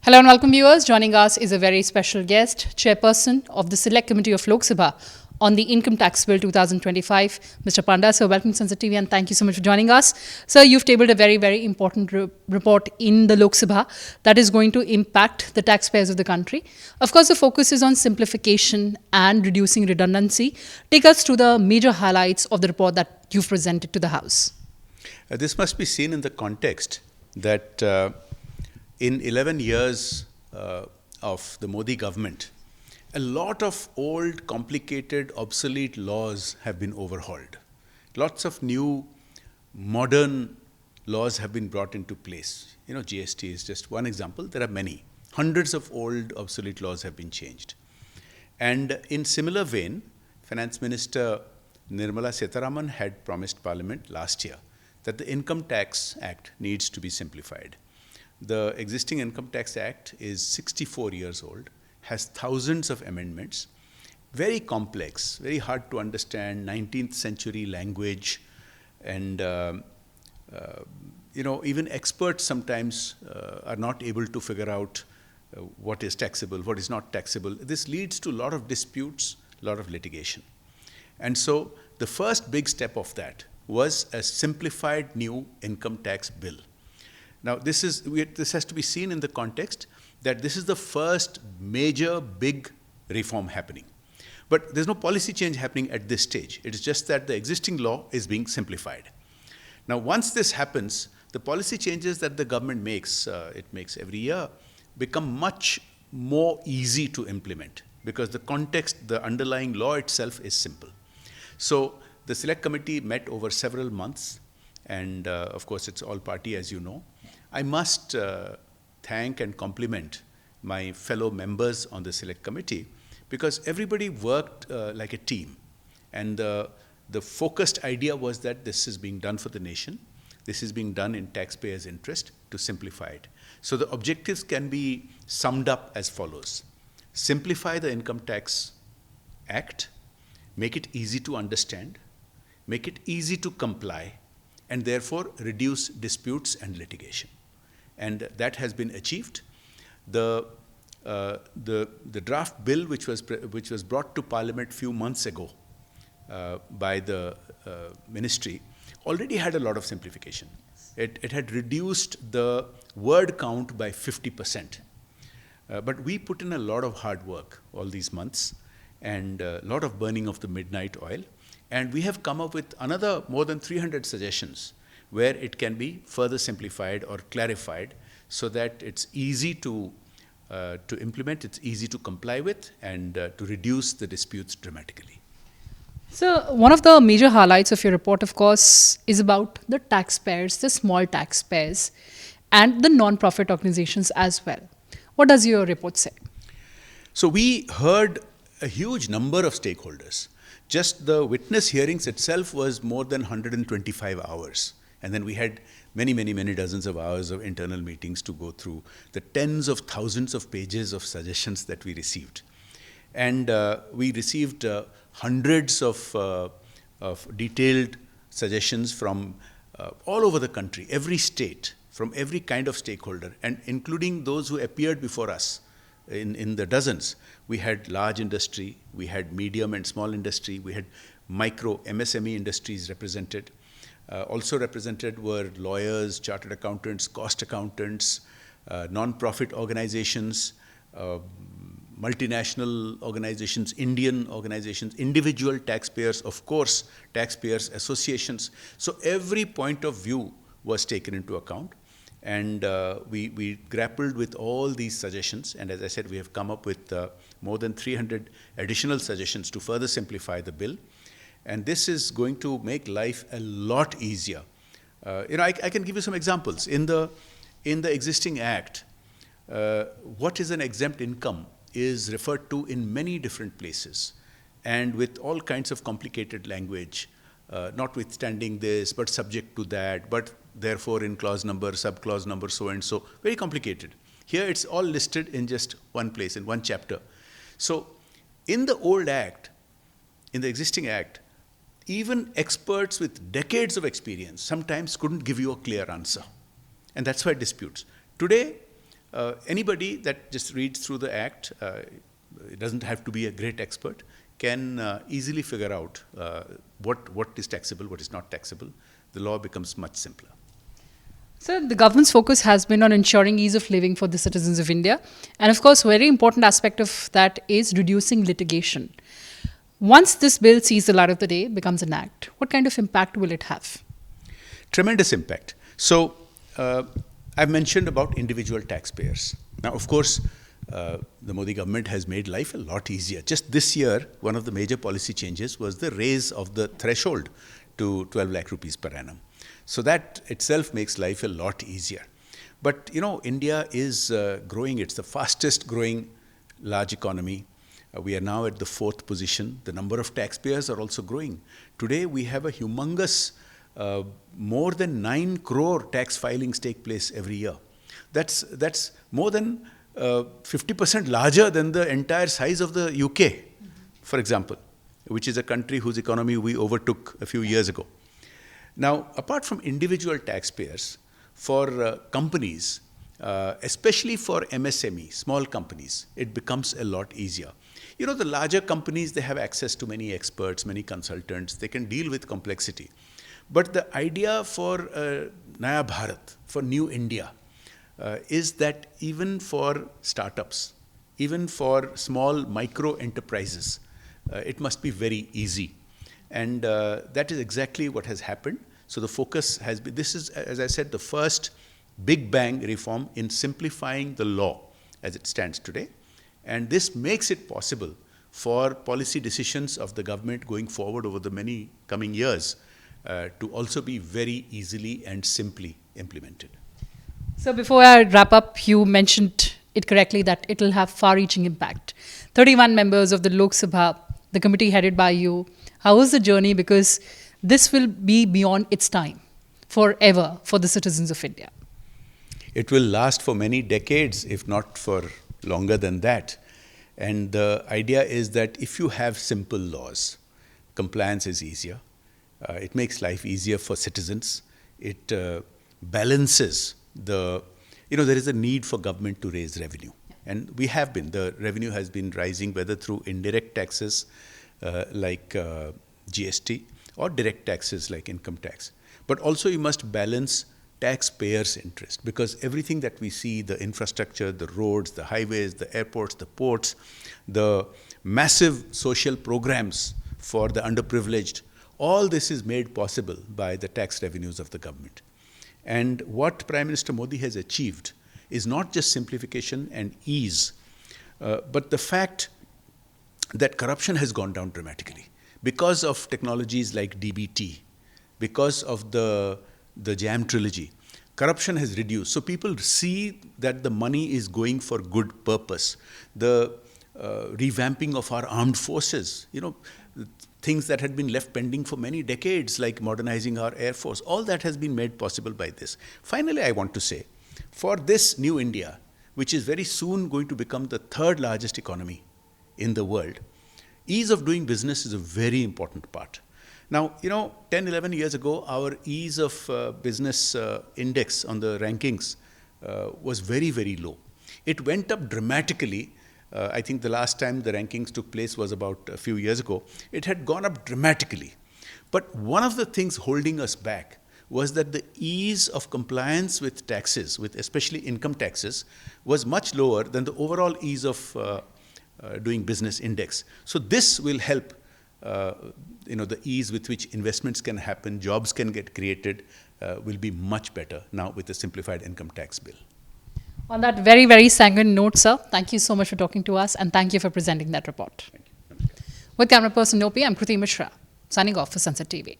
Hello and welcome viewers. Joining us is a very special guest, Chairperson of the Select Committee of Lok Sabha on the Income Tax Bill 2025, Mr. Panda. So welcome to Sansad TV and thank you so much for joining us. Sir, you've tabled a very, very important report in the Lok Sabha that is going to impact the taxpayers of the country. Of course, the focus is on simplification and reducing redundancy. Take us through the major highlights of the report that you've presented to the House. This must be seen in the context that in 11 years of the Modi government, a lot of old, complicated, obsolete laws have been overhauled. Lots of new, modern laws have been brought into place. You know, GST is just one example. There are many. Hundreds of old, obsolete laws have been changed. And in similar vein, Finance Minister Nirmala Sitharaman had promised Parliament last year that the Income Tax Act needs to be simplified. The existing Income Tax Act is 64 years old, has thousands of amendments, very complex, very hard to understand, 19th century language, and even experts sometimes are not able to figure out what is taxable, what is not taxable. This leads to a lot of disputes, a lot of litigation. And so the first big step of that was a simplified new income tax bill. Now, this has to be seen in the context that this is the first major big reform happening. But there's no policy change happening at this stage. It is just that the existing law is being simplified. Now, once this happens, the policy changes that the government makes, it makes every year, become much more easy to implement because the context, the underlying law itself is simple. So the Select Committee met over several months, and of course, it's all party, as you know. I must thank and compliment my fellow members on the Select Committee because everybody worked like a team. And the focused idea was that this is being done for the nation. This is being done in taxpayers' interest to simplify it. So the objectives can be summed up as follows. Simplify the Income Tax Act, make it easy to understand, make it easy to comply, and therefore reduce disputes and litigation. And that has been achieved. The draft bill which was brought to Parliament a few months ago by the ministry already had a lot of simplification. It had reduced the word count by 50%. But we put in a lot of hard work all these months and a lot of burning of the midnight oil. And we have come up with another more than 300 suggestions where it can be further simplified or clarified so that it's easy to implement, it's easy to comply with, and to reduce the disputes dramatically. So one of the major highlights of your report, of course, is about the taxpayers, the small taxpayers, and the non-profit organizations as well. What does your report say? So we heard a huge number of stakeholders. Just the witness hearings itself was more than 125 hours. And then we had many dozens of hours of internal meetings to go through the tens of thousands of pages of suggestions that we received. And we received hundreds of detailed suggestions from all over the country, every state, from every kind of stakeholder, and including those who appeared before us in the dozens. We had large industry, we had medium and small industry, we had micro MSME industries represented. Also represented were lawyers, chartered accountants, cost accountants, non-profit organizations, multinational organizations, Indian organizations, individual taxpayers, of course, taxpayers associations. So every point of view was taken into account. And we grappled with all these suggestions. And as I said, we have come up with more than 300 additional suggestions to further simplify the bill. And this is going to make life a lot easier. I can give you some examples. In the existing act, what is an exempt income is referred to in many different places and with all kinds of complicated language, notwithstanding this, but subject to that, but therefore in clause number, subclause number, so and so, very complicated. Here it's all listed in just one place, in one chapter. So in the old act, in the existing act, even experts with decades of experience sometimes couldn't give you a clear answer. And that's why disputes. Today, Anybody that just reads through the Act, it doesn't have to be a great expert, can easily figure out what is taxable, what is not taxable. The law becomes much simpler. So the government's focus has been on ensuring ease of living for the citizens of India. And of course, very important aspect of that is reducing litigation. Once this bill sees the light of the day, becomes an act, what kind of impact will it have? Tremendous impact. So I've mentioned about individual taxpayers. Now, of course, the Modi government has made life a lot easier. Just this year, one of the major policy changes was the raise of the threshold to 12 lakh rupees per annum. So that itself makes life a lot easier. But, India is growing. It's the fastest growing large economy. We are now at the 4th position. The number of taxpayers are also growing. Today, we have a humongous, more than 9 crore tax filings take place every year. That's more than 50% larger than the entire size of the UK, for example, which is a country whose economy we overtook a few years ago. Now, apart from individual taxpayers, for companies, especially for MSME, small companies, it becomes a lot easier. The larger companies, they have access to many experts, many consultants. They can deal with complexity. But the idea for Naya Bharat, for New India, is that even for startups, even for small micro enterprises, it must be very easy. And that is exactly what has happened. So the focus has been, this is, as I said, the first big bang reform in simplifying the law as it stands today. And this makes it possible for policy decisions of the government going forward over the many coming years to also be very easily and simply implemented. So before I wrap up, you mentioned it correctly that it will have far-reaching impact. 31 members of the Lok Sabha, the committee headed by you. How was the journey? Because this will be beyond its time, forever, for the citizens of India. It will last for many decades, if not for longer than that. And the idea is that if you have simple laws, compliance is easier. It makes life easier for citizens. It balances there is a need for government to raise revenue. And the revenue has been rising, whether through indirect taxes like GST or direct taxes like income tax. But also you must balance taxpayers' interest, because everything that we see, the infrastructure, the roads, the highways, the airports, the ports, the massive social programs for the underprivileged, all this is made possible by the tax revenues of the government. And what Prime Minister Modi has achieved is not just simplification and ease, but the fact that corruption has gone down dramatically because of technologies like DBT, because of the JAM trilogy. Corruption has reduced. So people see that the money is going for good purpose. The revamping of our armed forces, things that had been left pending for many decades, like modernizing our Air Force, all that has been made possible by this. Finally, I want to say, for this new India, which is very soon going to become the 3rd largest economy in the world, ease of doing business is a very important part. Now, 10, 11 years ago, our ease of business index on the rankings was very, very low. It went up dramatically. I think the last time the rankings took place was about a few years ago. It had gone up dramatically. But one of the things holding us back was that the ease of compliance with taxes, with especially income taxes, was much lower than the overall ease of doing business index. So this will help the ease with which investments can happen, jobs can get created, will be much better now with the simplified income tax bill. On that very, very sanguine note, sir, thank you so much for talking to us, and thank you for presenting that report. Thank you. With camera person Nopi, I'm Kruti Mishra, signing off for Sansad TV.